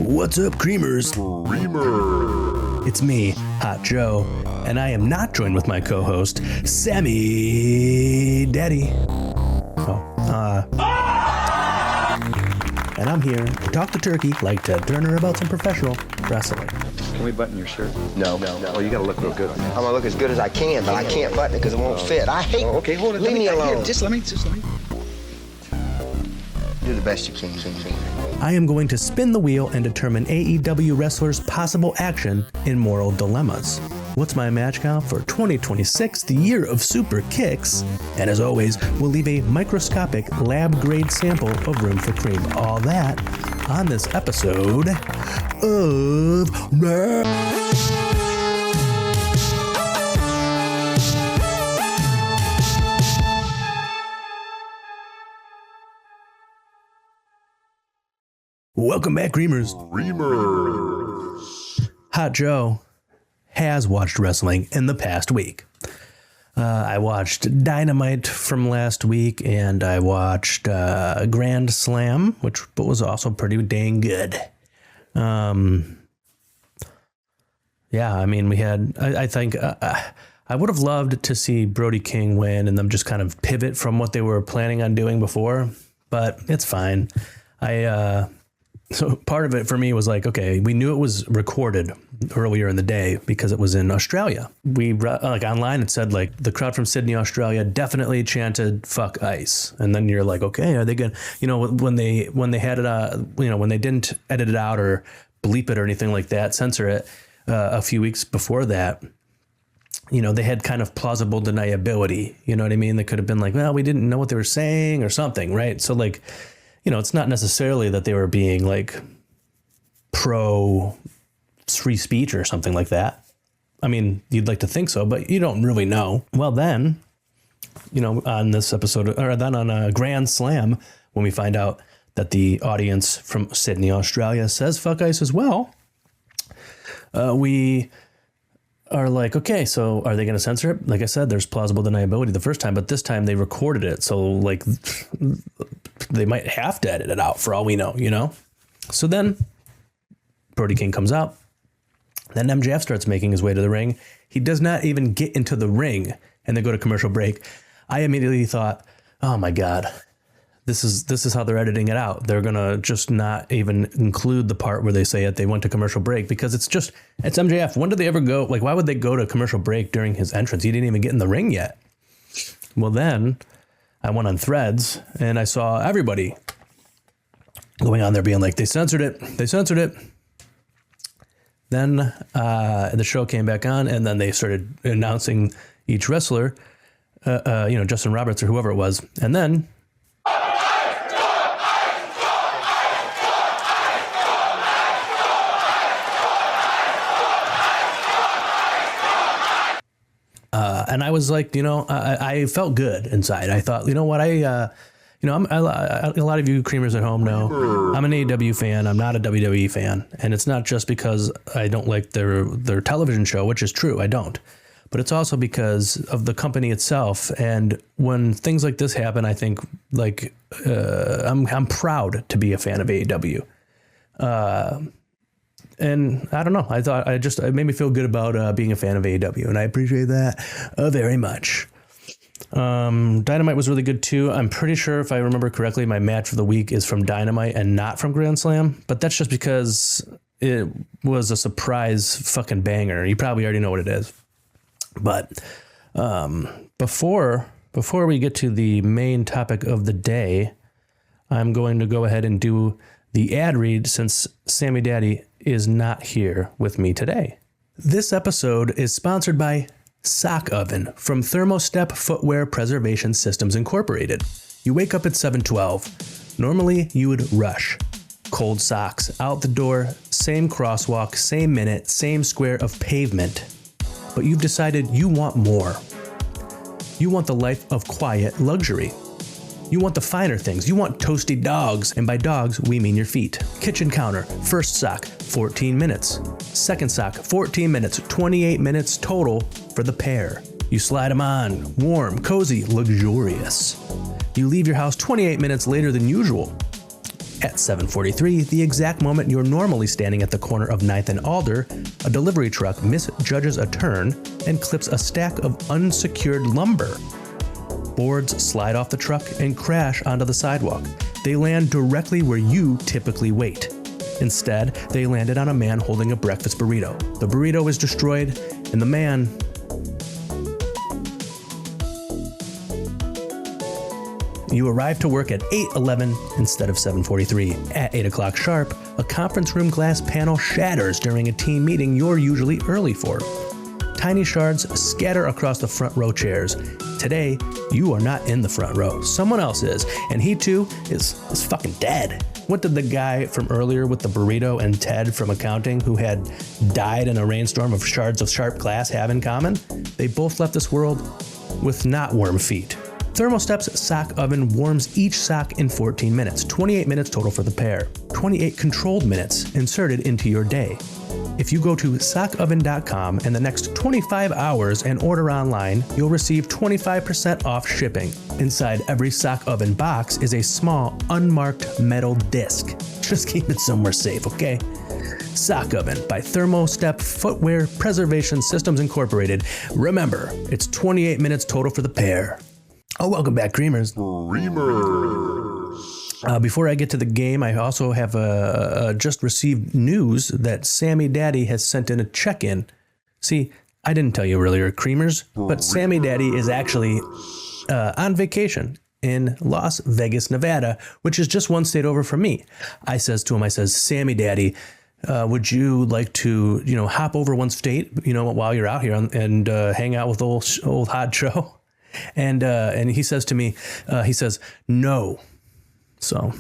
What's up, Creamers? Creamer. It's me, Hot Joe, and I am not joined with my co-host, Sammydaddy. And I'm here to talk to Turkey like Ted Turner about some professional wrestling. Can we button your shirt? No. Well, you gotta look real good. I'm gonna look as good as I can, but I can't button it because it won't fit. I hate. Okay, hold it. Leave me alone. Here, just let me. Do the best you can. I am going to spin the wheel and determine AEW wrestlers' possible action in moral dilemmas. What's my match count for 2026, the year of super kicks? And as always, we'll leave a microscopic lab-grade sample of Room for Cream. All that on this episode of Welcome back, Creamers. Hot Joe has watched wrestling in the past week. I watched Dynamite from last week, and I watched Grand Slam, which was also pretty dang good. Yeah, I mean, we had, I think, I would have loved to see Brody King win and them just kind of pivot from what they were planning on doing before, but it's fine. So part of it for me was like, okay, we knew it was recorded earlier in the day because it was in Australia. We like online, it said like the crowd from Sydney, Australia definitely chanted "fuck ice," and then you're like, okay, are they gonna, when they had it, when they didn't edit it out or bleep it or anything like that, censor it a few weeks before that. They had kind of plausible deniability. You know what I mean? They could have been like, well, we didn't know what they were saying or something, right? So like, it's not necessarily that they were being like pro free speech or something like that. I mean, you'd like to think so, but you don't really know. Well, then, on this episode, or then on Grand Slam, when we find out that the audience from Sydney, Australia says fuck ice as well, we are like, okay, so are they going to censor it? Like I said, there's plausible deniability the first time, but this time they recorded it. So like they might have to edit it out for all we know, So then Brody King comes out. Then MJF starts making his way to the ring. He does not even get into the ring, and they go to commercial break. I immediately thought, oh my God, this is how they're editing it out. They're going to just not even include the part where they say it. They went to commercial break because it's MJF. When did they ever go? Like, why would they go to commercial break during his entrance? He didn't even get in the ring yet. Well, then I went on Threads and I saw everybody going on there being like, they censored it. Then the show came back on, and then they started announcing each wrestler, Justin Roberts or whoever it was. And then and I was like, I felt good inside. I thought, what, a lot of you Creamers at home know I'm an AEW fan. I'm not a WWE fan. And it's not just because I don't like their television show, which is true. I don't. But it's also because of the company itself. And when things like this happen, I think like I'm proud to be a fan of AEW. And I don't know. I thought it made me feel good about being a fan of AEW, and I appreciate that very much. Dynamite was really good too. I'm pretty sure, if I remember correctly, my match for the week is from Dynamite and not from Grand Slam, but that's just because it was a surprise fucking banger. You probably already know what it is. But before we get to the main topic of the day, I'm going to go ahead and do the ad read since Sammydaddy is not here with me today. This episode is sponsored by Sock Oven from Thermostep Footwear Preservation Systems Incorporated. You wake up at 7:12. Normally you would rush. Cold socks, out the door, same crosswalk, same minute, same square of pavement. But you've decided you want more. You want the life of quiet luxury. You want the finer things. You want toasty dogs. And by dogs, we mean your feet. Kitchen counter, first sock, 14 minutes. Second sock, 14 minutes, 28 minutes total for the pair. You slide them on, warm, cozy, luxurious. You leave your house 28 minutes later than usual. At 7:43, the exact moment you're normally standing at the corner of 9th and Alder, a delivery truck misjudges a turn and clips a stack of unsecured lumber. Boards slide off the truck and crash onto the sidewalk. They land directly where you typically wait. Instead, they landed on a man holding a breakfast burrito. The burrito is destroyed, and the man... You arrive to work at 8:11 instead of 7:43. At 8 o'clock sharp, a conference room glass panel shatters during a team meeting you're usually early for. Tiny shards scatter across the front row chairs. Today, you are not in the front row. Someone else is, and he too is fucking dead. What did the guy from earlier with the burrito and Ted from accounting who had died in a rainstorm of shards of sharp glass have in common? They both left this world with not warm feet. Thermostep's sock oven warms each sock in 14 minutes, 28 minutes total for the pair, 28 controlled minutes inserted into your day. If you go to sockoven.com in the next 25 hours and order online, you'll receive 25% off shipping. Inside every sock oven box is a small, unmarked metal disc. Just keep it somewhere safe, okay? Sock Oven by Thermostep Footwear Preservation Systems Incorporated. Remember, it's 28 minutes total for the pair. Oh, welcome back, Creamers. Before I get to the game, I also have just received news that Sammy Daddy has sent in a check-in. See, I didn't tell you earlier, Creamers, but Sammy Daddy is actually on vacation in Las Vegas, Nevada, which is just one state over from me. I says to him, Sammy Daddy, would you like to, hop over one state, while you're out here and hang out with old hotjoe? And he says to me, no. So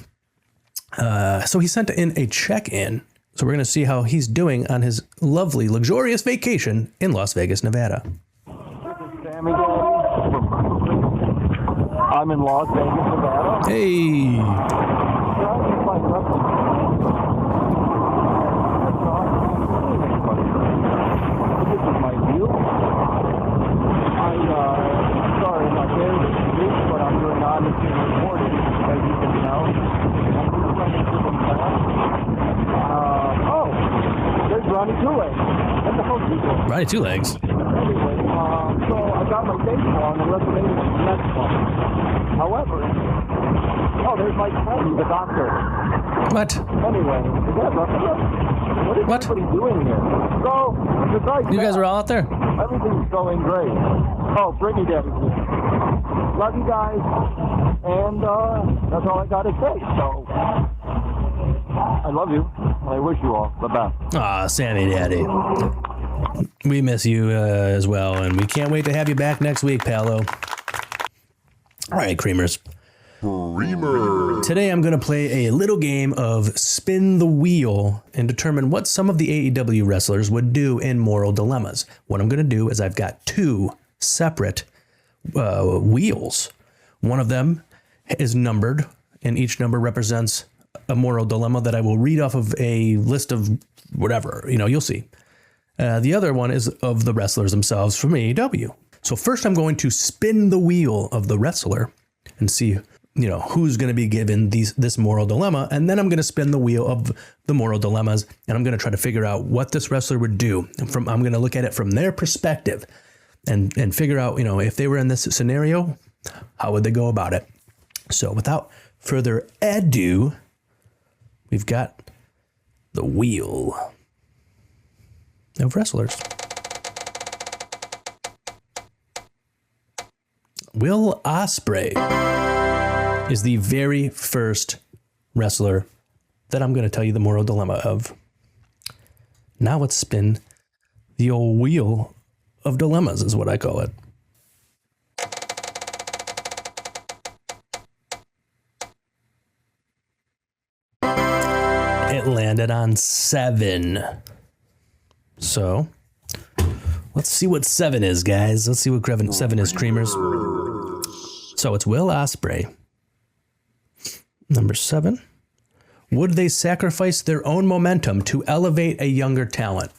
he sent in a check-in. So we're going to see how he's doing on his lovely, luxurious vacation in Las Vegas, Nevada. Sammy Daddy. I'm in Las Vegas, Nevada. Hey. This is my view. Sorry, my hair is loose, but I'm doing honestly recording, as you can tell. I'm just running to the back. There's Ronnie Two Legs. What the hell is he doing? Ronnie Two Legs. Anyway, so I got my baseball and the WrestleMania next one. However, there's my friend, the doctor. What? Anyway, is that what is everybody doing here? So, besides You guys that, are all out there? everything's going great. Oh, Brittany Daddy's here. Love you guys, and that's all I got to say. So, I love you, and I wish you all the best. Aw, Sammy Daddy. We miss you as well, and we can't wait to have you back next week, Paolo. All right, Creamers. Today I'm going to play a little game of Spin the Wheel and determine what some of the AEW wrestlers would do in moral dilemmas. What I'm going to do is I've got two separate wheels. One of them is numbered, and each number represents a moral dilemma that I will read off of a list of whatever. You'll see. The other one is of the wrestlers themselves from AEW. So first I'm going to spin the wheel of the wrestler and see who's going to be given this moral dilemma. And then I'm going to spin the wheel of the moral dilemmas, and I'm going to try to figure out what this wrestler would do. I'm going to look at it from their perspective and figure out, if they were in this scenario, how would they go about it? So without further ado, we've got the wheel of wrestlers. Will Ospreay is the very first wrestler that I'm going to tell you the moral dilemma of. Now let's spin the old wheel of dilemmas, is what I call it. It landed on 7. So let's see what 7 is, guys. Let's see what 7 is, Creamers. So it's Will Ospreay. Number 7. Would they sacrifice their own momentum to elevate a younger talent?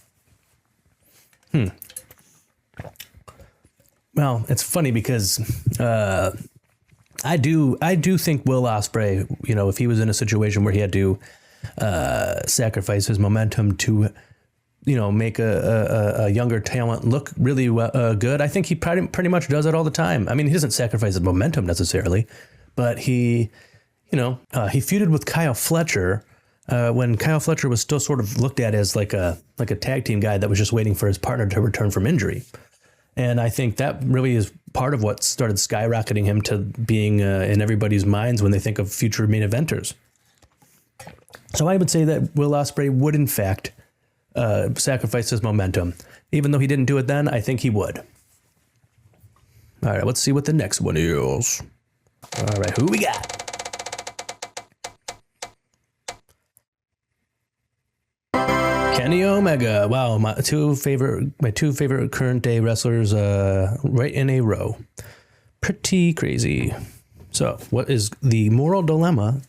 Well, it's funny because I do think Will Ospreay, you know, if he was in a situation where he had to sacrifice his momentum to, you know, make a younger talent look really good, I think he pretty much does it all the time. I mean, he doesn't sacrifice his momentum necessarily, but he, you know, he feuded with Kyle Fletcher when Kyle Fletcher was still sort of looked at as like a tag team guy that was just waiting for his partner to return from injury. And I think that really is part of what started skyrocketing him to being in everybody's minds when they think of future main eventers. So I would say that Will Ospreay would, in fact, sacrifice his momentum. Even though he didn't do it then, I think he would. All right, let's see what the next one is. All right, who we got? Kenny Omega. Wow, my two favorite current day wrestlers right in a row. Pretty crazy. So, what is the moral dilemma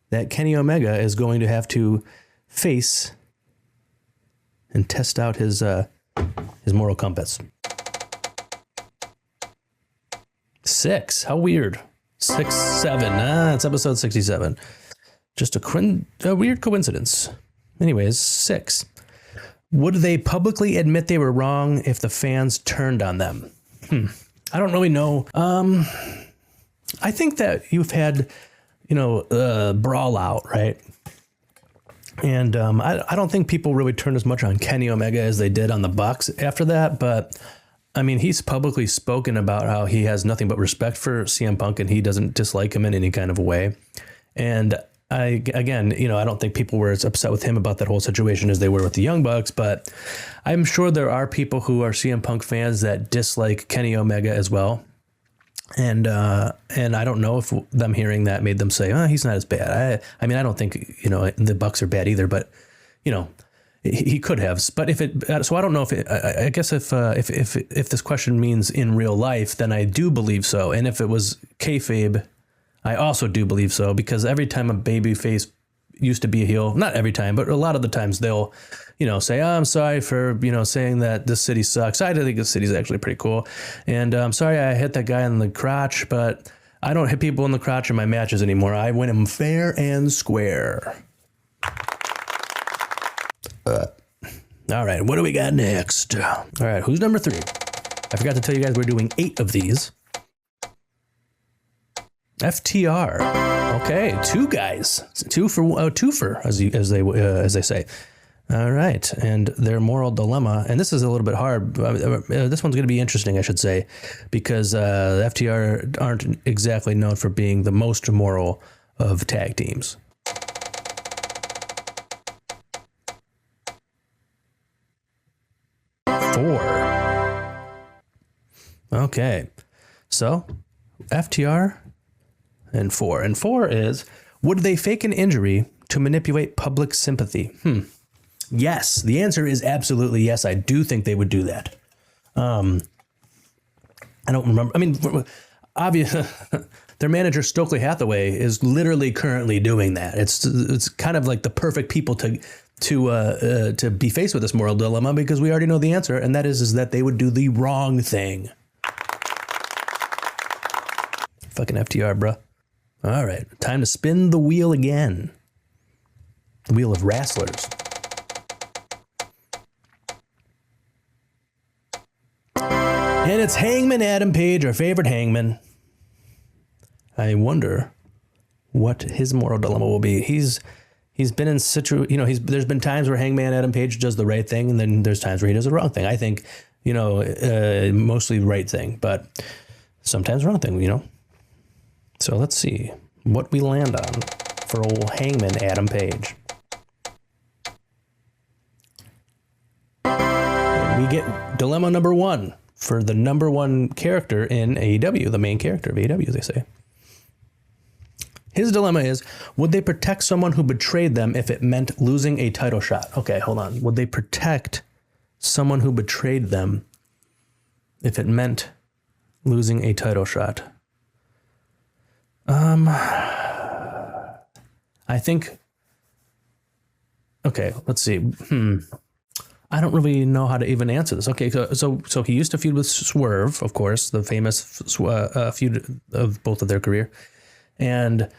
that Kenny Omega is going to have to face and test out his moral compass? 6. How weird. 6, 7. It's episode 67. Just a weird coincidence. Anyways, 6. Would they publicly admit they were wrong if the fans turned on them? I don't really know. I think that you've had, you know, Brawl Out, right? And I don't think people really turned as much on Kenny Omega as they did on the Bucks after that. But I mean, he's publicly spoken about how he has nothing but respect for CM Punk and he doesn't dislike him in any kind of way. And again, you know, I don't think people were as upset with him about that whole situation as they were with the Young Bucks, but I'm sure there are people who are CM Punk fans that dislike Kenny Omega as well. And I don't know if them hearing that made them say, oh, he's not as bad. I mean, I don't think, you know, the Bucks are bad either, but, you know, he could have. But if it, so I don't know if it, I guess if this question means in real life, then I do believe so. And if it was kayfabe, I also do believe so, because every time a babyface used to be a heel, not every time, but a lot of the times they'll, you know, say, oh, I'm sorry for, you know, saying that this city sucks. I think this city's actually pretty cool. And I'm sorry I hit that guy in the crotch, but I don't hit people in the crotch in my matches anymore. I win them fair and square. All right, what do we got next? All right, who's number 3? I forgot to tell you guys we're doing 8 of these. FTR. Okay, 2 guys, 2 for as they say. All right, and their moral dilemma, and this is a little bit hard. This one's going to be interesting, I should say, because the FTR aren't exactly known for being the most moral of tag teams. Four. Okay, so FTR. And 4. And 4 is, would they fake an injury to manipulate public sympathy? Yes. The answer is absolutely yes. I do think they would do that. I don't remember. I mean, obviously, their manager, Stokely Hathaway, is literally currently doing that. It's kind of like the perfect people to be faced with this moral dilemma, because we already know the answer, and that is that they would do the wrong thing. Fucking FTR, bruh. All right, time to spin the wheel again. The wheel of wrestlers. And it's Hangman Adam Page, our favorite Hangman. I wonder what his moral dilemma will be. He's been in there's been times where Hangman Adam Page does the right thing, and then there's times where he does the wrong thing. I think, you know, mostly the right thing, but sometimes wrong thing, you know. So let's see what we land on for old Hangman Adam Page. And we get dilemma number 1 for the number 1 character in AEW, the main character of AEW, they say. His dilemma is, would they protect someone who betrayed them if it meant losing a title shot? Okay, hold on. Would they protect someone who betrayed them if it meant losing a title shot? I think, okay, let's see. I don't really know how to even answer this. Okay, so he used to feud with Swerve, of course, the famous feud of both of their careers, and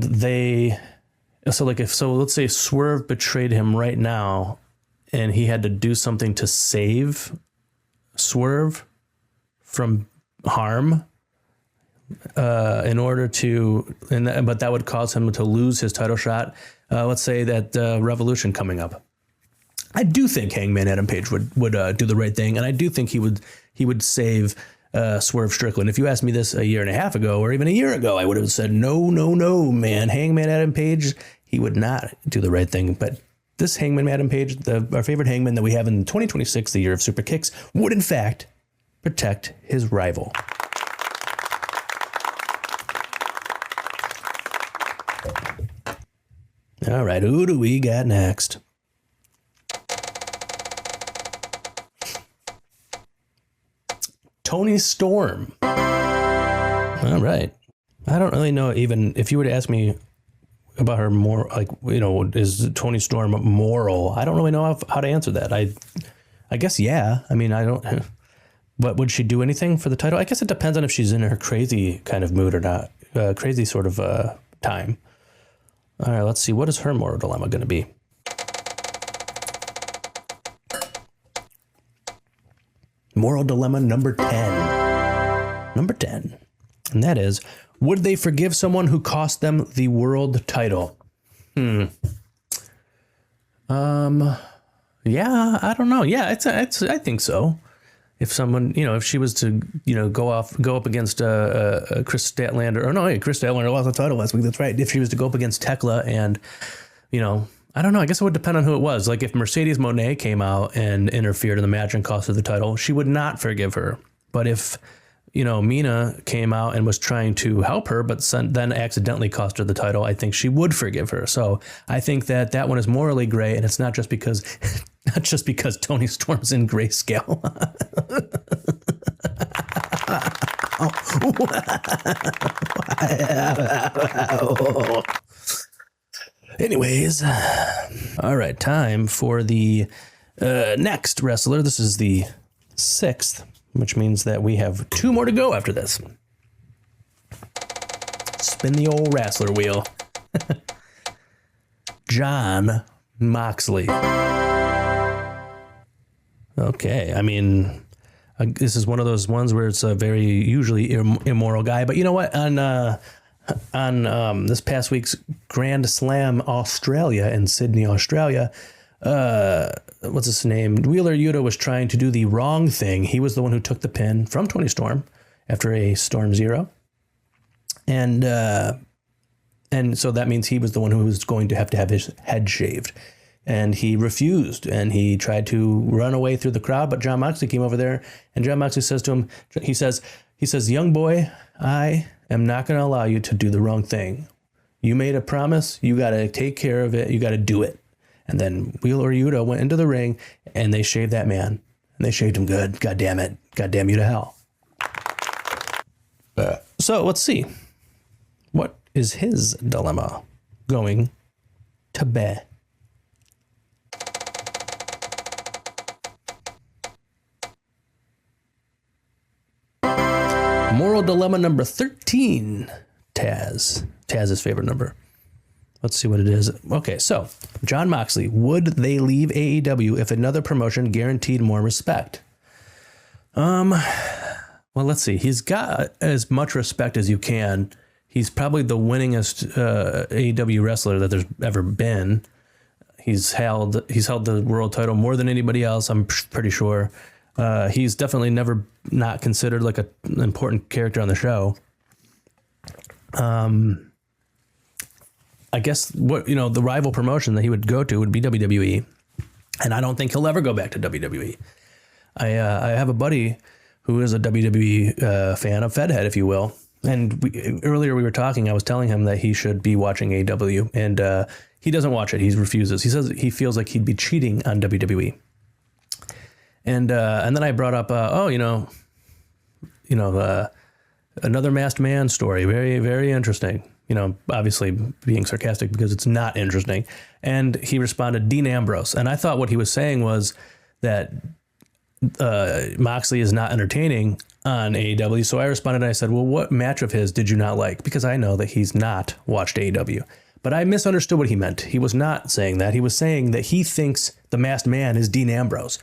they. So let's say Swerve betrayed him right now, and he had to do something to save Swerve from harm. In order to, but that would cause him to lose his title shot. Let's say that Revolution coming up. I do think Hangman Adam Page would do the right thing, and I do think he would save Swerve Strickland. If you asked me this a year and a half ago, or even a year ago, I would have said no, man. Hangman Adam Page, he would not do the right thing. But this Hangman Adam Page, our favorite Hangman that we have in 2026, the year of super kicks, would in fact protect his rival. All right, who do we got next? Toni Storm. All right. I don't really know, even if you were to ask me about her more, like, is Toni Storm moral? I don't really know how to answer that. I guess, yeah. I mean, I don't, but would she do anything for the title? I guess it depends on if she's in her crazy kind of mood or not. Crazy sort of time. All right, let's see. What is her moral dilemma going to be? Moral dilemma number 10. Number 10. And that is, would they forgive someone who cost them the world title? Yeah, I don't know. Yeah, I think so. If someone, if she was to, go up against Chris Statlander, Chris Statlander lost the title last week. That's right. If she was to go up against Tekla and, I don't know. I guess it would depend on who it was. Like if Mercedes Moné came out and interfered in the match and cost her the title, she would not forgive her. But if, Mina came out and was trying to help her, but then accidentally cost her the title, I think she would forgive her. So I think that one is morally gray, and it's not just because Toni Storm's in grayscale. Anyways, all right, time for the next wrestler. This is the 6th, which means that we have 2 more to go after this. Spin the old wrestler wheel. Jon Moxley. Okay, I mean, this is one of those ones where it's a very usually immoral guy. But you know what? On this past week's Grand Slam Australia in Sydney, Australia, what's his name? Wheeler Yuta was trying to do the wrong thing. He was the one who took the pin from Toni Storm after a Storm Zero. And so that means he was the one who was going to have his head shaved. And he refused, and he tried to run away through the crowd, but Jon Moxley came over there, and Jon Moxley says to him, he says, young boy, I am not going to allow you to do the wrong thing. You made a promise. You got to take care of it. You got to do it. And then Wheeler Yuta went into the ring, and they shaved that man, and they shaved him good. God damn it. God damn you to hell. So let's see. What is his dilemma going to be? Moral dilemma number 13. Taz's favorite number. Let's see what it is. Okay, so Jon Moxley, would they leave AEW if another promotion guaranteed more respect? Well, let's see. He's got as much respect as you can. He's probably the winningest AEW wrestler that there's ever been. He's held the world title more than anybody else, I'm pretty sure. He's definitely never not considered like an important character on the show. I guess the rival promotion that he would go to would be WWE, and I don't think he'll ever go back to WWE. I have a buddy who is a WWE fan, a Fedhead, if you will. And earlier we were talking, I was telling him that he should be watching AEW, and he doesn't watch it. He refuses. He says he feels like he'd be cheating on WWE. And then I brought up, Another masked man story. Very, very interesting. You know, obviously being sarcastic because it's not interesting. And he responded, Dean Ambrose. And I thought what he was saying was that Moxley is not entertaining on AEW. So I responded and I said, well, what match of his did you not like? Because I know that he's not watched AEW. But I misunderstood what he meant. He was not saying that. He was saying that he thinks the masked man is Dean Ambrose.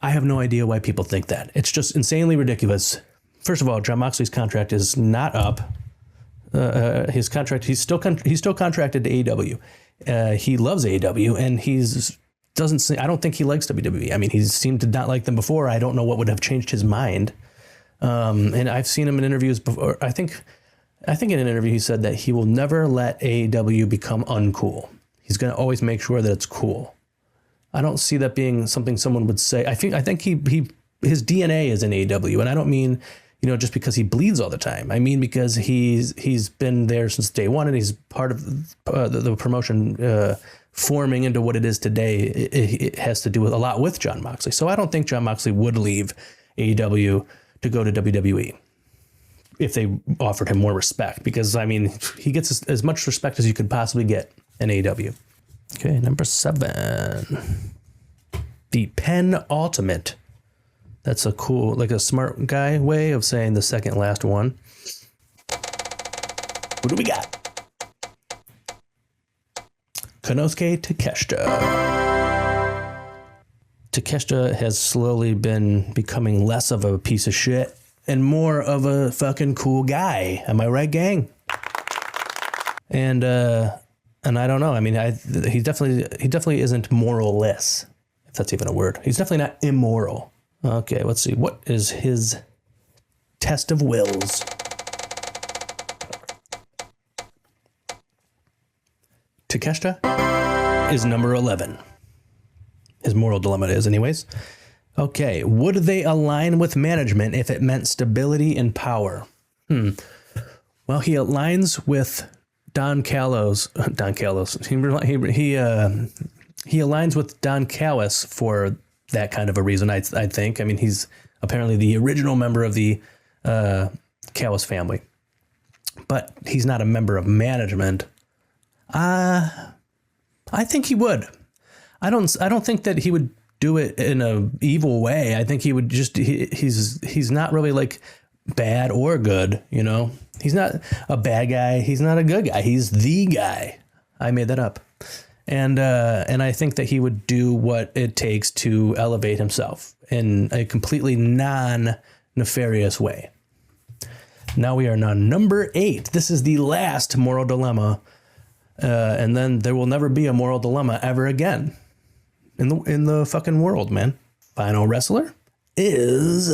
I have no idea why people think that. It's just insanely ridiculous. First of all, Jon Moxley's contract is not up. His contract, he's still contracted to AEW. He loves AEW, and I don't think he likes WWE. I mean, he seemed to not like them before. I don't know what would have changed his mind. And I've seen him in interviews before. I think in an interview he said that he will never let AEW become uncool. He's going to always make sure that it's cool. I don't see that being something someone would say. I think his DNA is in AEW, and I don't mean, you know, just because he bleeds all the time. I mean because he's been there since day one, and he's part of the promotion forming into what it is today. It has to do with a lot with Jon Moxley. So I don't think Jon Moxley would leave AEW to go to WWE if they offered him more respect, because I mean he gets as much respect as you could possibly get in AEW. Okay, number 7, the Penn Ultimate. That's a cool, like a smart guy way of saying the second last one. Who do we got? Konosuke Takeshita. Takeshita has slowly been becoming less of a piece of shit and more of a fucking cool guy. Am I right, gang? And I don't know. I mean, he definitely isn't moralless, if that's even a word. He's definitely not immoral. Okay, let's see. What is his test of wills? Takeshita is number 11. His moral dilemma is, anyways. Okay, would they align with management if it meant stability and power? Well, he aligns with Don Callis. He aligns with Don Callis for that kind of a reason, I think. I mean, he's apparently the original member of the Callis family, but he's not a member of management. I think he would. I don't think that he would do it in a evil way. I think he would just, he's not really like bad or good, you know? He's not a bad guy. He's not a good guy. He's the guy. I made that up. And I think that he would do what it takes to elevate himself in a completely non-nefarious way. Now we are on number 8. This is the last moral dilemma. And then there will never be a moral dilemma ever again in the fucking world, man. Final wrestler is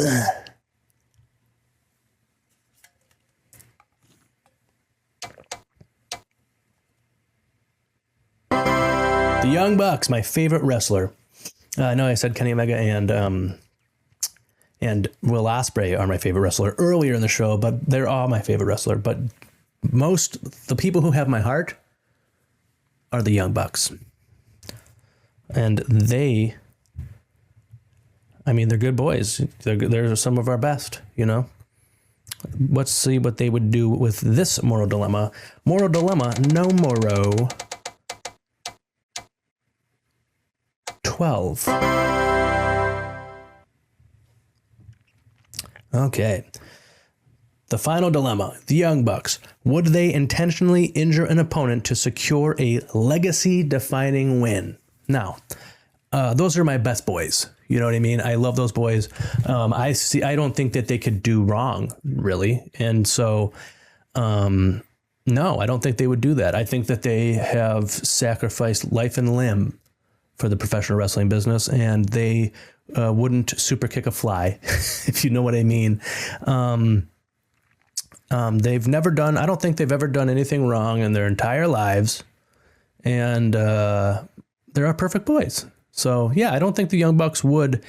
the Young Bucks, my favorite wrestler. I know I said Kenny Omega and Will Ospreay are my favorite wrestler earlier in the show, but they're all my favorite wrestler. But the people who have my heart are the Young Bucks. And they're good boys. They're some of our best, you know. Let's see what they would do with this moral dilemma. Moral dilemma, no moro. 12. Okay. The final dilemma, the Young Bucks. Would they intentionally injure an opponent to secure a legacy-defining win? Now, those are my best boys. You know what I mean? I love those boys. I don't think that they could do wrong, really. And so, no, I don't think they would do that. I think that they have sacrificed life and limb for the professional wrestling business, and they wouldn't super kick a fly, if you know what I mean. I don't think they've ever done anything wrong in their entire lives, and they're our perfect boys. So yeah, I don't think the Young Bucks would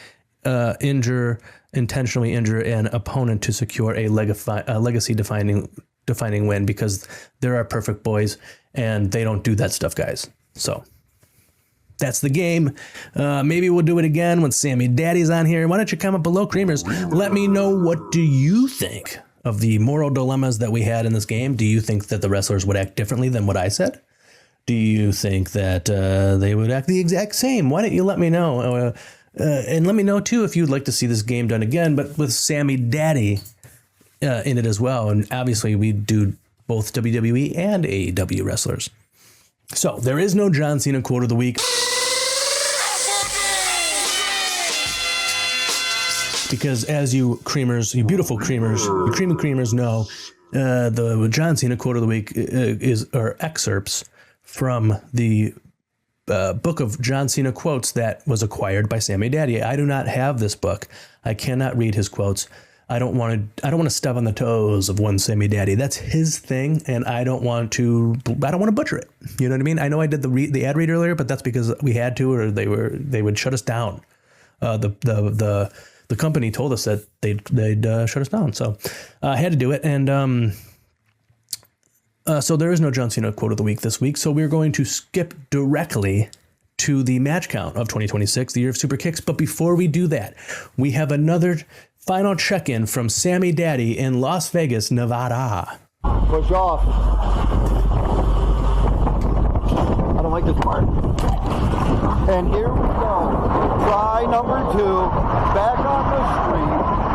intentionally injure an opponent to secure a legacy defining win, because they're our perfect boys and they don't do that stuff, guys. So that's the game. Maybe we'll do it again when Sammy Daddy's on here. Why don't you comment below, Creamers? Let me know, what do you think of the moral dilemmas that we had in this game, do you think that the wrestlers would act differently than what I said? Do you think that they would act the exact same? Why don't you let me know? And let me know, too, if you'd like to see this game done again, but with Sammy Daddy in it as well. And obviously, we do both WWE and AEW wrestlers. So there is no John Cena quote of the week. Because as you creamers, you beautiful creamers, you creamy creamers know, the John Cena quote of the week are excerpts from the book of John Cena quotes that was acquired by Sammy Daddy. I do not have this book. I cannot read his quotes. I don't want to step on the toes of one Sammy Daddy. That's his thing, and I don't want to butcher it. You know what I mean? I know I did the ad read earlier, but that's because we had to, or they would shut us down. The company told us that they'd shut us down. So I had to do it. And so there is no John Cena quote of the week this week. So we're going to skip directly to the match count of 2026, the year of Super Kicks. But before we do that, we have another final check-in from Sammy Daddy in Las Vegas, Nevada. Push off. I don't like this part. And here we go. Try number 2. Back on the street.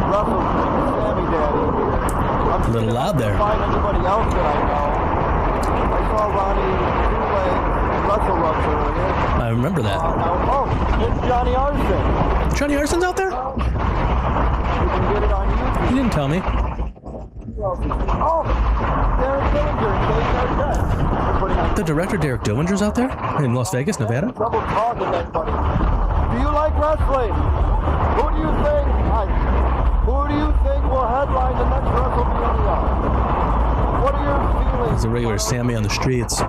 WrestleCream, Sammy Daddy. I'm A little loud there. Find anybody else that I know. I saw Ronnie Wrestle Rubs earlier. I remember that. It's Johnny Arson. Johnny Arson's out there? You can get it on YouTube. You didn't tell me. Oh, Derek Dillinger and Dave Arquette. They're putting on The director, Derek Dillinger's out there in Las Vegas, Nevada? trouble talking that funny. Do you like wrestling? Who do you think? Who do you think will headline the next WrestleMania? What are your feelings? He's a regular Sammy on the streets.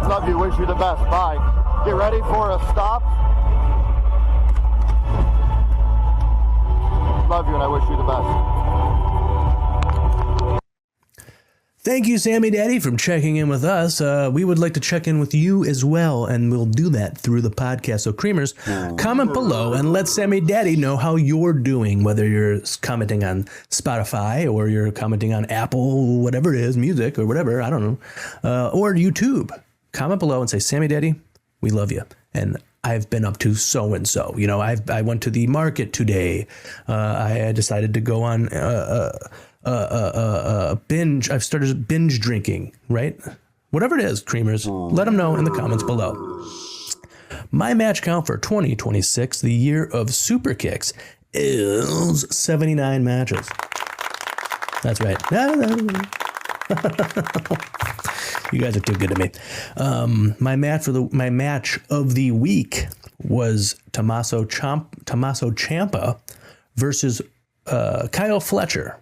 Love you. Wish you the best. Bye. Get ready for a stop. Love you, and I wish you the best. Thank you, Sammy Daddy, for checking in with us. We would like to check in with you as well, and we'll do that through the podcast. So, Creamers, comment below and let Sammy Daddy know how you're doing, whether you're commenting on Spotify or you're commenting on Apple, whatever it is, music or whatever, I don't know, or YouTube. Comment below and say, Sammy Daddy, we love you. And I've been up to so-and-so. You know, I went to the market today. I decided to go on binge. I've started binge drinking, right? Whatever it is, Creamers, let them know in the comments below. My match count for 2026, the year of Super Kicks, is 79 matches. That's right. You guys are too good to me. My match of the week was Tommaso Ciampa versus Kyle Fletcher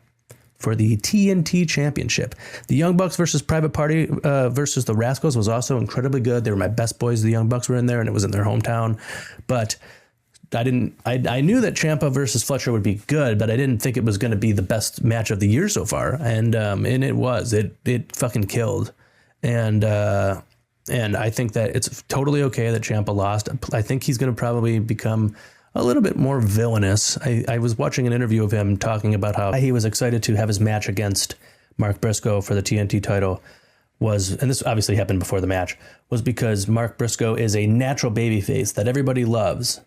for the TNT Championship. The Young Bucks versus Private Party versus the Rascals was also incredibly good. They were my best boys. The Young Bucks were in there, and it was in their hometown. But I knew that Ciampa versus Fletcher would be good, but I didn't think it was going to be the best match of the year so far. And it was. It fucking killed. And I think that it's totally okay that Ciampa lost. I think he's going to probably become a little bit more villainous. I was watching an interview of him talking about how he was excited to have his match against Mark Briscoe for the TNT title and this obviously happened before the match, was because Mark Briscoe is a natural babyface that everybody loves.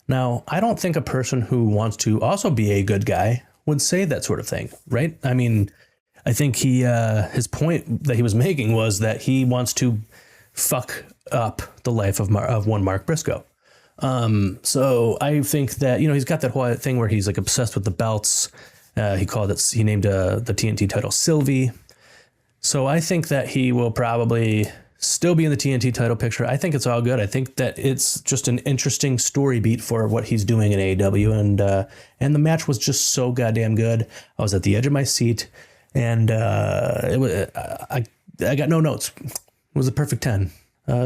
Now, I don't think a person who wants to also be a good guy would say that sort of thing, right? I mean, I think his point that he was making was that he wants to fuck up the life of one Mark Briscoe. So I think that, he's got that whole thing where he's like obsessed with the belts. He named the TNT title Sylvie. So I think that he will probably still be in the TNT title picture. I think it's all good. I think that it's just an interesting story beat for what he's doing in AEW. And the match was just so goddamn good. I was at the edge of my seat, and I got no notes. It was a perfect 10.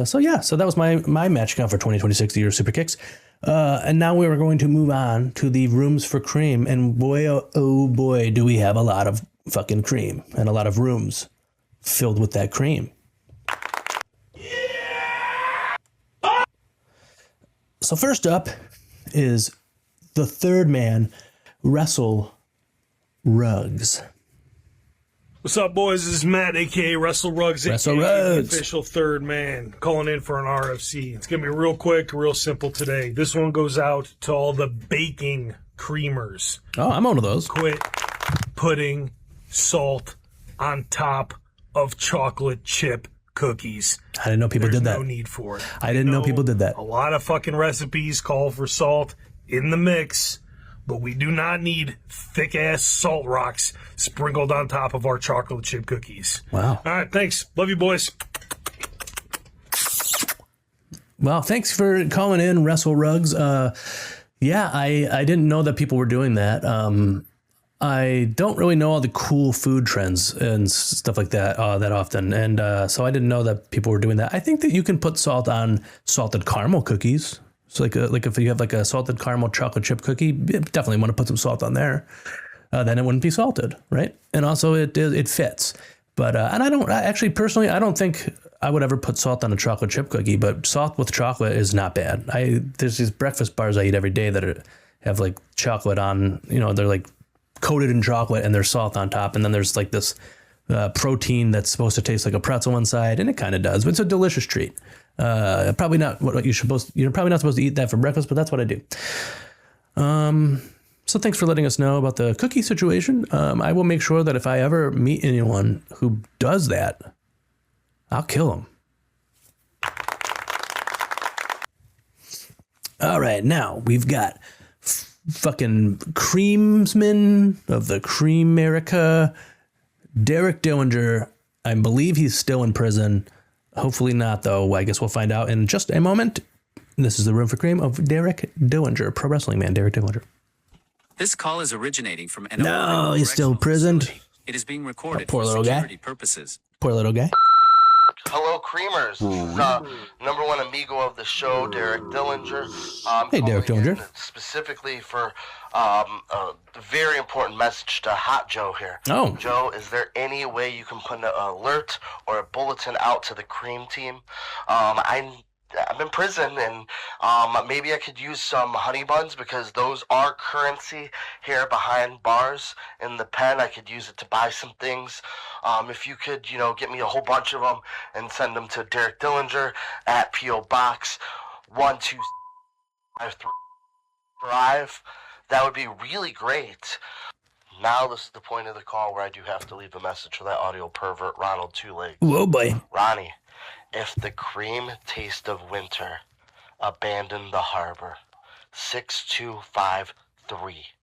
So that was my match count for 2026, the year of Super Kicks. And now we are going to move on to the rooms for cream. And boy, oh boy, do we have a lot of fucking cream and a lot of rooms filled with that cream. So first up is the third man, Wrestle Rugs. What's up, boys? This is Matt, a.k.a. Wrestle Rugs, Wrestle a.k.a. the Rugs. official third man, calling in for an RFC. It's going to be real quick, real simple today. This one goes out to all the baking creamers. Oh, I'm one of those. Quit putting salt on top of chocolate chip cookies. I didn't know people There's did that. no need for it. I didn't know people did that. A lot of fucking recipes call for salt in the mix, but we do not need thick-ass salt rocks sprinkled on top of our chocolate chip cookies. Wow. All right, thanks. Love you, boys. Well, thanks for calling in, Wrestle Rugs. Yeah, I didn't know that people were doing that. I don't really know all the cool food trends and stuff like that that often, and so I didn't know that people were doing that. I think that you can put salt on salted caramel cookies. So like if you have like a salted caramel chocolate chip cookie, you definitely want to put some salt on there. Then it wouldn't be salted, right? And also it fits. But and I don't think I would ever put salt on a chocolate chip cookie. But salt with chocolate is not bad. There's these breakfast bars I eat every day that have like chocolate on. You know, they're like coated in chocolate and there's salt on top, and then there's like this protein that's supposed to taste like a pretzel inside, and it kind of does. But it's a delicious treat. Probably not what you're probably not supposed to eat that for breakfast, but that's what I do. So thanks for letting us know about the cookie situation. I will make sure that if I ever meet anyone who does that, I'll kill them. All right, now we've got fucking creamsman of the Cream America, Derek Dillinger. I believe he's still in prison. Hopefully not, though. I guess we'll find out in just a moment. This is the Room for Cream of Derek Dillinger, pro wrestling man, Derek Dillinger. This call is originating from an No, he's still imprisoned. It is being recorded Poor for little security guy. purposes. Poor little guy. Hello, Creamers. This is number one amigo of the show, Derek Dillinger. Hey, Derek calling in Dillinger. Specifically for a very important message to Hot Joe here. Oh. Joe, is there any way you can put an alert or a bulletin out to the Cream team? I'm in prison, and maybe I could use some honey buns because those are currency here behind bars in the pen. I could use it to buy some things. If you could, get me a whole bunch of them and send them to Derek Dillinger at P.O. Box 125 Drive, that would be really great. Now this is the point of the call where I do have to leave a message for that audio pervert, Ronald Two Legs. Whoa, boy. Ronnie, if the cream taste of winter, abandon the harbor. 6253.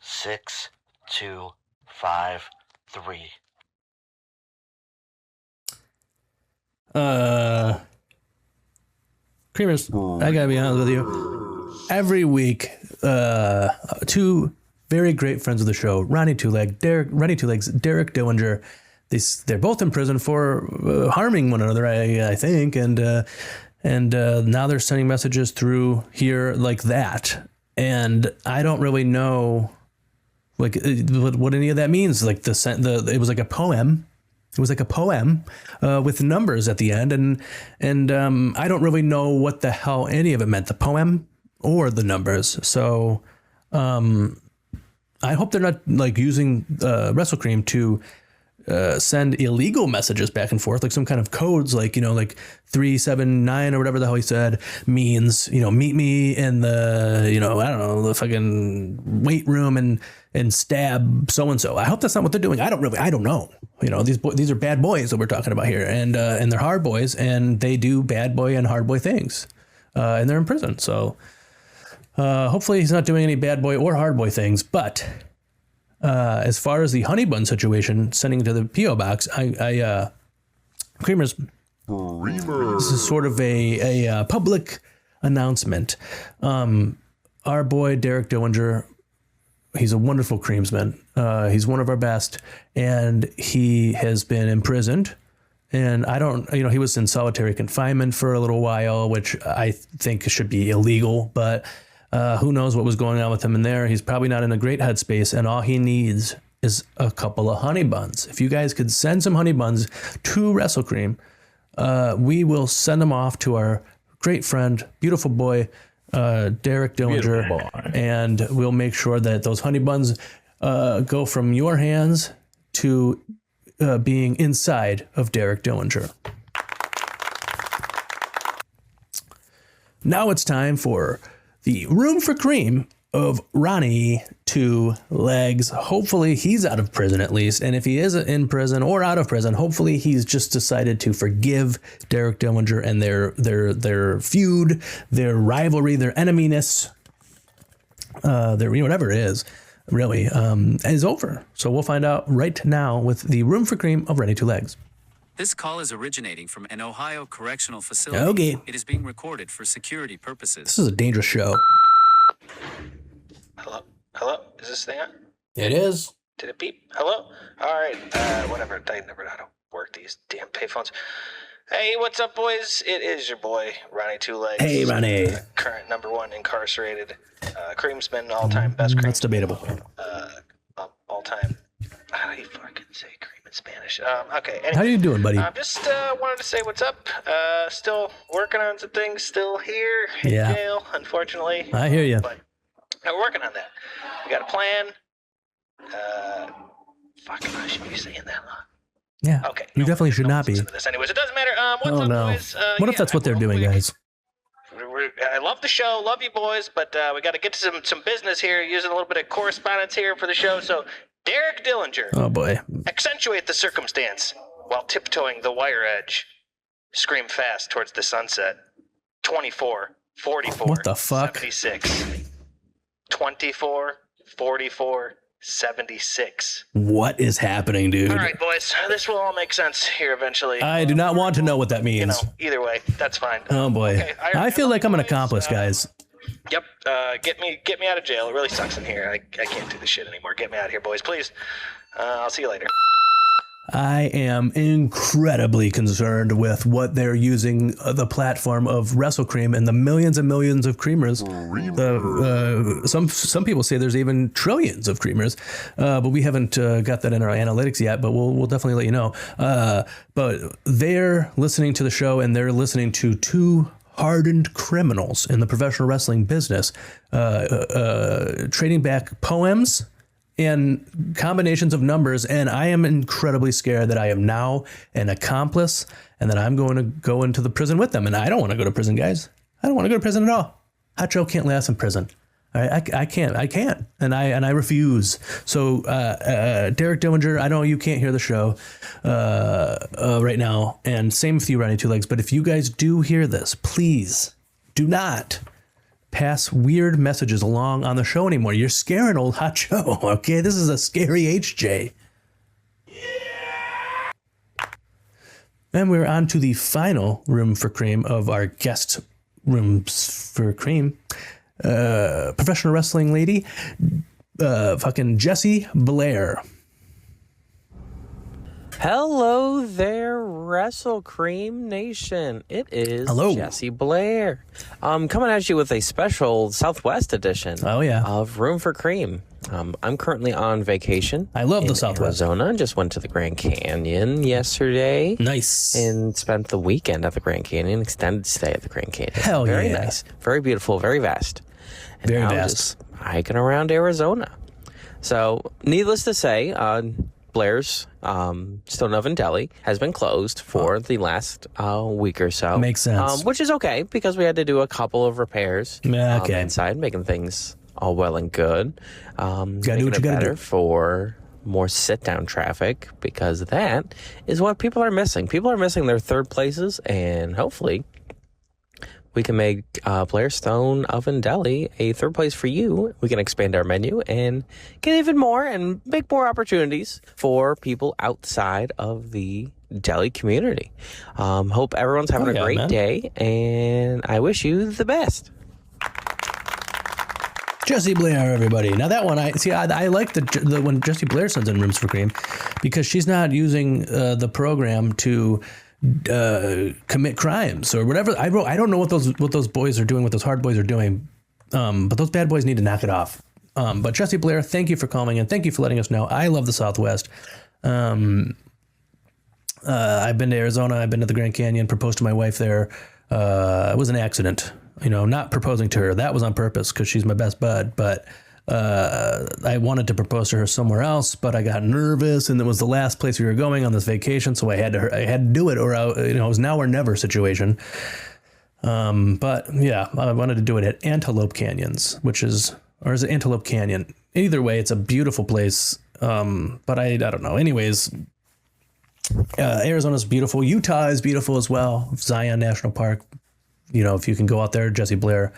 6253. Creamers, I gotta be honest with you. Every week, two very great friends of the show, Ronnie Two Legs, Derek Dillinger. They're both in prison for harming one another, I think, and now they're sending messages through here like that, and I don't really know like what any of that means. Like it was like a poem. It was like a poem with numbers at the end, and I don't really know what the hell any of it meant, the poem or the numbers. So I hope they're not like using WrestleCream to send illegal messages back and forth, like some kind of codes, like, like 379 or whatever the hell he said means, meet me in the, I don't know, the fucking weight room and stab so-and-so. I hope that's not what they're doing. I don't know. These are bad boys that we're talking about here, and they're hard boys, and they do bad boy and hard boy things, and they're in prison. So hopefully he's not doing any bad boy or hard boy things, but as far as the honey bun situation, sending it to the P.O. box, Creamers, this is sort of a public announcement. Our boy Derek Dillinger, he's a wonderful creamsman. He's one of our best, and he has been imprisoned. And I don't, he was in solitary confinement for a little while, which I think should be illegal, but who knows what was going on with him in there. He's probably not in a great headspace, and all he needs is a couple of honey buns. If you guys could send some honey buns to WrestleCream, we will send them off to our great friend, beautiful boy, Derek Dillinger, and we'll make sure that those honey buns go from your hands to being inside of Derek Dillinger. Now it's time for the Room for Cream of Ronnie Two Legs. Hopefully he's out of prison at least. And if he is in prison or out of prison, hopefully he's just decided to forgive Derek Dillinger and their feud, their rivalry, their eneminess, their whatever it is, really, is over. So we'll find out right now with the Room for Cream of Ronnie Two Legs. This call is originating from an Ohio correctional facility. Okay. It is being recorded for security purposes. This is a dangerous show. Hello? Is this thing on? It is. Did it beep? Hello? All right. Whatever. I never know how to work these damn payphones. Hey, what's up, boys? It is your boy, Ronnie Two Legs. Hey, Ronnie. Current #1 incarcerated. Creamsman, all-time best cream. That's debatable. All-time. How do you fucking say cream in Spanish? Okay. Anyway, How you doing, buddy? Just wanted to say what's up. Still working on some things. Still here in jail, unfortunately. I hear you. But we're working on that. We got a plan. Fucking, I should be saying that, huh? Yeah. Okay. You definitely should not be. This. Anyways, it doesn't matter. What's Oh up, no. boys? What if that's what they're doing, guys? I love the show, love you boys, but we got to get to some business here, using a little bit of correspondence here for the show. So, Derek Dillinger, Oh boy. accentuate the circumstance while tiptoeing the wire edge. Scream fast towards the sunset. 24, 44, What the fuck? 76. 24, 44, 76. What is happening, dude? All right, boys, this will all make sense here eventually. I do not want to know what that You know, means. either way, that's fine. Oh boy. Okay, I feel like I'm an boys, accomplice, guys. Yep. Get me out of jail. It really sucks in here. I can't do this shit anymore. Get me out of here, boys, please. I'll see you later. I am incredibly concerned with what they're using the platform of WrestleCream and the millions and millions of creamers. Some people say there's even trillions of creamers, but we haven't got that in our analytics yet. But we'll definitely let you know. But they're listening to the show and they're listening to two hardened criminals in the professional wrestling business, trading back poems and combinations of numbers, and I am incredibly scared that I am now an accomplice and that I'm going to go into the prison with them. And I don't want to go to prison, guys. I don't want to go to prison at all. Hotjoe can't last in prison. I can't, and I refuse. So Derek Dillinger, I know you can't hear the show right now, and same with you, Ronnie Two Legs. But if you guys do hear this, please do not pass weird messages along on the show anymore. You're scaring old Hotjoe, okay? This is a scary HJ. And we're on to the final Room for Cream of our guest Rooms for Cream. Professional wrestling lady, fucking Jessie Blair. Hello there, WrestleCream Nation. It is Hello. Jessie Blair. Coming at you with a special Southwest edition of Room for Cream. I'm currently on vacation. I love the Southwest. Arizona. Just went to the Grand Canyon yesterday. Nice. And spent the weekend at the Grand Canyon, extended stay at the Grand Canyon. Hell very yeah. nice. Very beautiful, very vast. And Very now vast. just hiking around Arizona. So, needless to say, Blair's Stone Oven Deli has been closed for the last week or so. Makes sense. Which is okay because we had to do a couple of repairs Okay. inside, making things all well and good. Gotta do Making what you it gotta better do. for more sit-down traffic because that is what people are missing. People are missing their third places, and hopefully we can make Blair Stone Oven Deli a third place for you. We can expand our menu and get even more and make more opportunities for people outside of the deli community. Hope everyone's having a great day, and I wish you the best. Jessie Blair, everybody. Now that one, I like the when Jessie Blair sends in Rooms for Cream because she's not using the program to commit crimes or whatever. I don't know what those boys are doing, what those hard boys are doing, but those bad boys need to knock it off. But Jessie Blair, thank you for calling in. Thank you for letting us know. I love the Southwest. I've been to Arizona. I've been to the Grand Canyon. Proposed to my wife there. It was an accident. not proposing to her. That was on purpose because she's my best bud. But I wanted to propose to her somewhere else, but I got nervous, and it was the last place we were going on this vacation, so I had to do it, or it was now or never situation. But yeah, I wanted to do it at Antelope Canyons, is it Antelope Canyon? Either way, it's a beautiful place. But I don't know. Anyways, Arizona's beautiful. Utah is beautiful as well. Zion National Park. If you can go out there, Jesse Blair,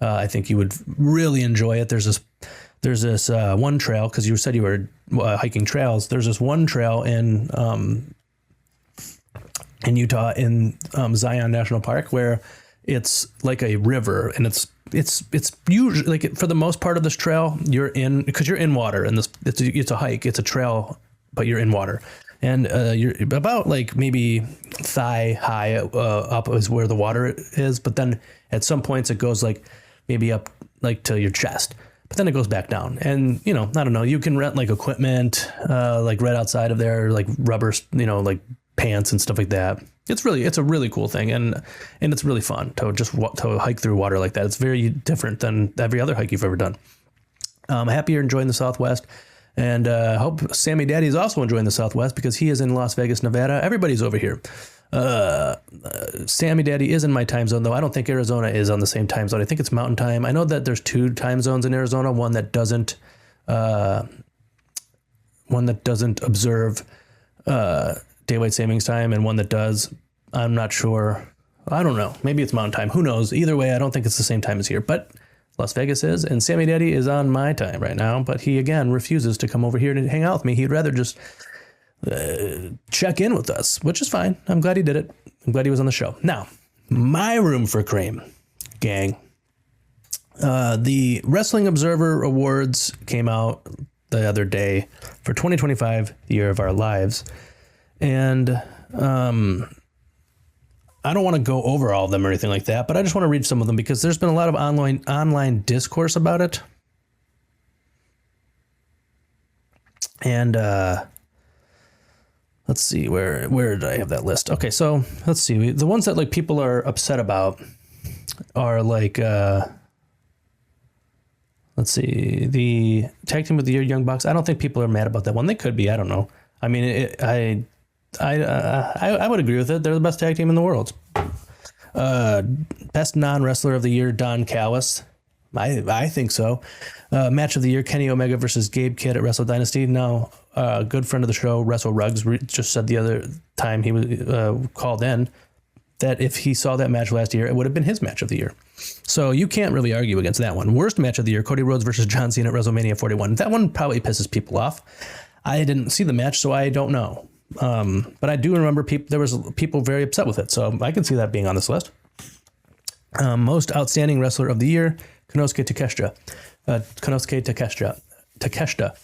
I think you would really enjoy it. There's this one trail, because you said you were hiking trails. There's this one trail in Utah in Zion National Park where it's like a river, and it's usually, like, for the most part of this trail, you're in water, and it's a hike, it's a trail, but you're in water, and you're about like maybe thigh high up is where the water is, but then at some points it goes like maybe up like to your chest, but then it goes back down. And I don't know, you can rent like equipment like right outside of there, like rubber, like pants and stuff like that. It's a really cool thing, and it's really fun to hike through water like that. It's very different than every other hike you've ever done. I'm happy you're enjoying the Southwest, and I hope Sammy Daddy is also enjoying the Southwest, because he is in Las Vegas, Nevada. Everybody's over here. Sammy Daddy is in my time zone, though. I don't think Arizona is on the same time zone. I think it's Mountain Time. I know that there's 2 time zones in Arizona, one that doesn't observe daylight savings time, and one that does. I'm not sure. I don't know. Maybe it's Mountain Time. Who knows? Either way, I don't think it's the same time as here, but Las Vegas is, and Sammy Daddy is on my time right now, but he again refuses to come over here to hang out with me. He'd rather just check in with us, which is fine. I'm glad he did it. I'm glad he was on the show. Now, my room for cream, gang. The Wrestling Observer Awards came out the other day for 2025, the year of our lives. And I don't want to go over all of them or anything like that, but I just want to read some of them because there's been a lot of online discourse about it. And let's see, where did I have that list? Okay, so let's see. The ones that like people are upset about are like let's see, the Tag Team of the Year Young Bucks. I don't think people are mad about that one. They could be. I don't know. I mean, I would agree with it. They're the best tag team in the world. Best non-wrestler of the year, Don Callis. I think so. Match of the year, Kenny Omega versus Gabe Kidd at Wrestle Dynasty. Now, a good friend of the show, Wrestle Ruggs, just said the other time he was called in that if he saw that match last year, it would have been his match of the year. So you can't really argue against that one. Worst match of the year, Cody Rhodes versus John Cena at WrestleMania 41. That one probably pisses people off. I didn't see the match, so I don't know. But I do remember there was people very upset with it, so I can see that being on this list. Most outstanding wrestler of the year, Konosuke Takeshita.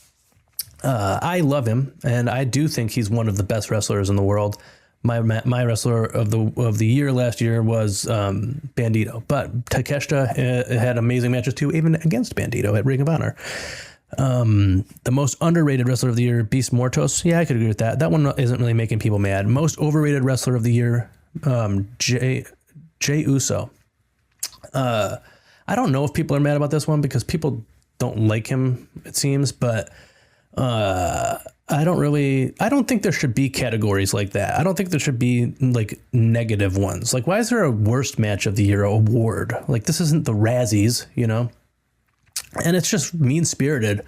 I love him, and I do think he's one of the best wrestlers in the world. My wrestler of the year last year was Bandito, but Takeshita had amazing matches too, even against Bandito at Ring of Honor. The most underrated wrestler of the year, Beast Mortos. Yeah, I could agree with that. That one isn't really making people mad. Most overrated wrestler of the year, Jay Uso. I don't know if people are mad about this one because people don't like him, it seems, but I don't think there should be categories like that. I don't think there should be like negative ones. Like, why is there a worst match of the year award? Like, this isn't the Razzies, you know? And it's just mean-spirited.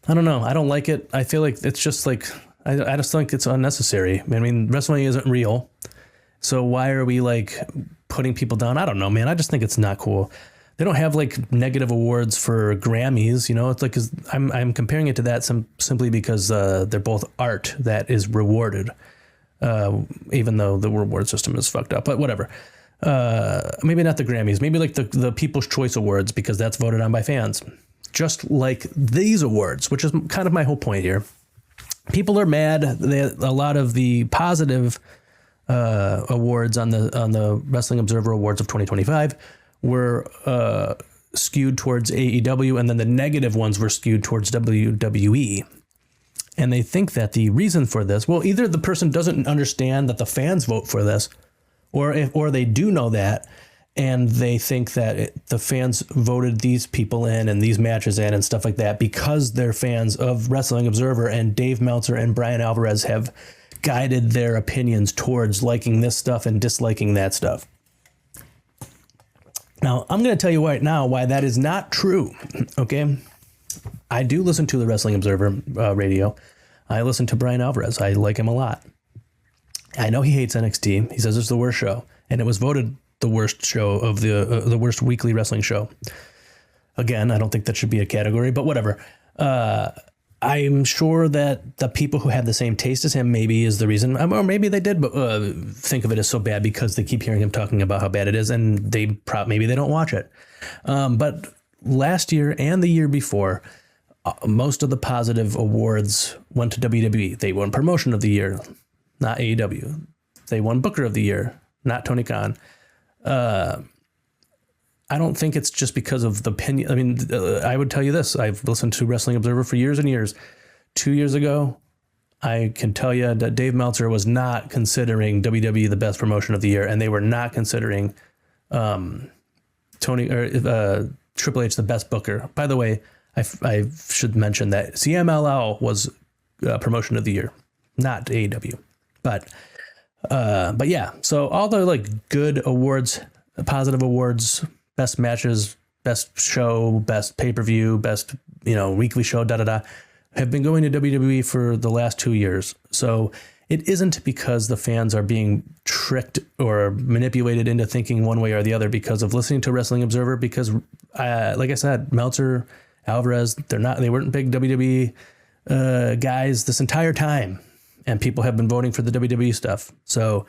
I don't know. I don't like it. I feel like it's just like, I just think it's unnecessary. I mean, WrestleMania isn't real. So why are we like putting people down? I don't know, man. I just think it's not cool. They don't have like negative awards for Grammys, you know. It's like, 'cause I'm comparing it to that simply because they're both art that is rewarded, even though the reward system is fucked up. But whatever. Maybe not the Grammys. Maybe like the People's Choice Awards, because that's voted on by fans. Just like these awards, which is kind of my whole point here. People are mad. A lot of the positive awards on the Wrestling Observer Awards of 2025 were skewed towards AEW, and then the negative ones were skewed towards WWE. And they think that the reason for this, well, either the person doesn't understand that the fans vote for this, or they do know that, and they think that the fans voted these people in and these matches in and stuff like that because they're fans of Wrestling Observer, and Dave Meltzer and Brian Alvarez have guided their opinions towards liking this stuff and disliking that stuff. Now, I'm going to tell you right now why that is not true, okay? I do listen to the Wrestling Observer radio. I listen to Brian Alvarez. I like him a lot. I know he hates NXT. He says it's the worst show, and it was voted the worst show of the worst weekly wrestling show. Again, I don't think that should be a category, but whatever. I'm sure that the people who have the same taste as him maybe is the reason, or maybe they did think of it as so bad because they keep hearing him talking about how bad it is, and maybe they don't watch it. But last year and the year before, most of the positive awards went to WWE. They won Promotion of the Year, not AEW. They won Booker of the Year, not Tony Khan. I don't think it's just because of the opinion. I mean, I would tell you this. I've listened to Wrestling Observer for years and years. 2 years ago, I can tell you that Dave Meltzer was not considering WWE the best promotion of the year, and they were not considering Triple H the best booker. By the way, I should mention that CMLL was promotion of the year, not AEW. But yeah, so all the like good awards, positive awards, best matches, best show, best pay-per-view, best, weekly show, have been going to WWE for the last 2 years. So it isn't because the fans are being tricked or manipulated into thinking one way or the other because of listening to Wrestling Observer, because like I said, Meltzer, Alvarez, they weren't big WWE guys this entire time, and people have been voting for the WWE stuff. So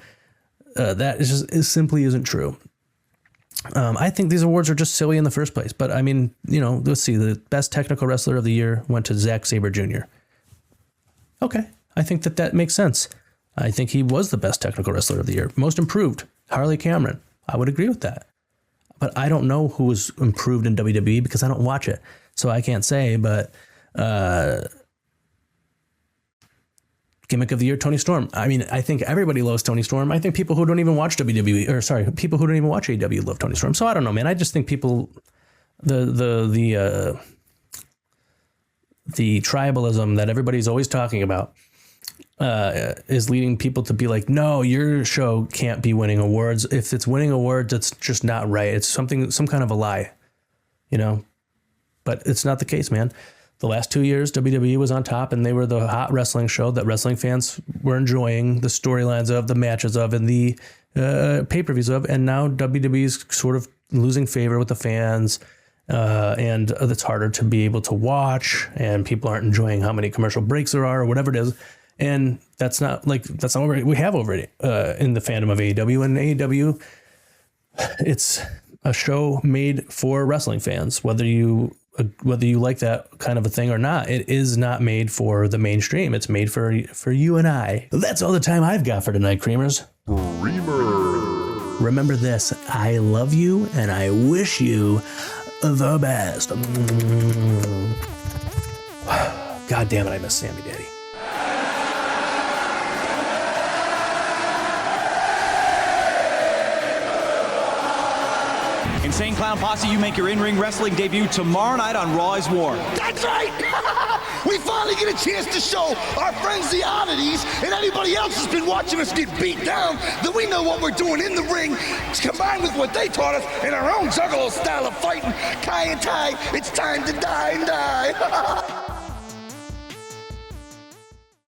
that it simply isn't true. I think these awards are just silly in the first place. But I mean, let's see. The best technical wrestler of the year went to Zack Sabre Jr. Okay. I think that makes sense. I think he was the best technical wrestler of the year. Most improved, Harley Cameron. I would agree with that. But I don't know who was improved in WWE because I don't watch it. So I can't say, but gimmick of the year, Tony Storm. I mean, I think everybody loves Tony Storm. I think people who don't even watch people who don't even watch AEW love Tony Storm. So I don't know, man. I just think people, the tribalism that everybody's always talking about is leading people to be like, no, your show can't be winning awards. If it's winning awards, it's just not right. It's some kind of a lie, but it's not the case, man. The last 2 years, WWE was on top, and they were the hot wrestling show that wrestling fans were enjoying the storylines of, the matches of, and the pay-per-views of. And now WWE's sort of losing favor with the fans, and it's harder to be able to watch, and people aren't enjoying how many commercial breaks there are or whatever it is. And that's not what we have over it in the fandom of AEW. And AEW, it's a show made for wrestling fans, whether you like that kind of a thing or not. It is not made for the mainstream. It's made for you and I. That's all the time I've got for tonight, Creamers. Creamer. Remember this: I love you and I wish you the best. God damn it, I miss Sammy Daddy. Insane Clown Posse, you make your in-ring wrestling debut tomorrow night on Raw is War. That's right! We finally get a chance to show our friends the oddities, and anybody else who's been watching us get beat down, that we know what we're doing in the ring, combined with what they taught us in our own juggalo style of fighting. Kai and Tai, it's time to die and die.